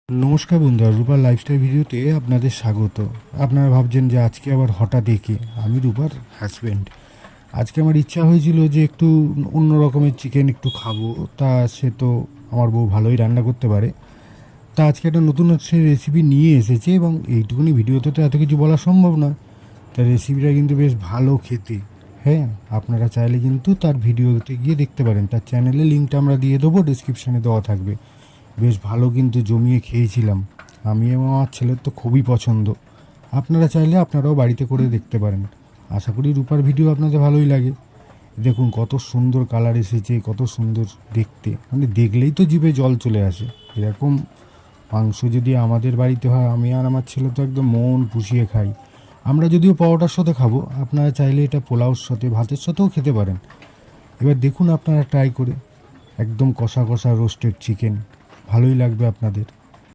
নমস্কার বন্ধুরা, রূপার লাইফস্টাইল ভিডিওতে আপনাদের স্বাগত। আপনারা ভাবছেন যে আজকে আবার হঠাৎ একে আমি রূপার হাজব্যান্ড। আজকে আমার ইচ্ছা হয়েছিল যে একটু অন্য রকমের চিকেন একটু খাবো। তা সে তো আমার বউ ভালোই রান্না করতে পারে। তা আজকে একটা নতুন সে রেসিপি নিয়ে এসেছে এবং এইটুকুনি ভিডিওতে তো এত কিছু বলা সম্ভব নয়। তার রেসিপিটা কিন্তু বেশ ভালো খেতে। হ্যাঁ, আপনারা চাইলে কিন্তু তার ভিডিওতে গিয়ে দেখতে পারেন। তার চ্যানেলের লিঙ্কটা আমরা দিয়ে দেবো, ডিসক্রিপশানে দেওয়া থাকবে। বেশ ভালো কিন্তু জমিয়ে খেয়েছিলাম আমি এবং আমার ছেলের তো খুবই পছন্দ। আপনারা চাইলে আপনারাও বাড়িতে করে দেখতে পারেন। আশা করি রূপার ভিডিও আপনাদের ভালোই লাগে। দেখুন কত সুন্দর কালার এসেছে, কত সুন্দর দেখতে, মানে দেখলেই তো জিভে জল চলে আসে। এরকম মাংস যদি আমাদের বাড়িতে হয়, আমি আর আমার ছেলে তো একদম মন পুষিয়ে খাই। আমরা যদিও পরোটার সাথে খাবো, আপনারা চাইলে এটা পোলাওর সাথে ভাতের সাথেও খেতে পারেন। এবার দেখুন আপনারা ট্রাই করে, একদম কষা কষা রোস্টেড চিকেন, ভালোই লাগবে আপনাদের।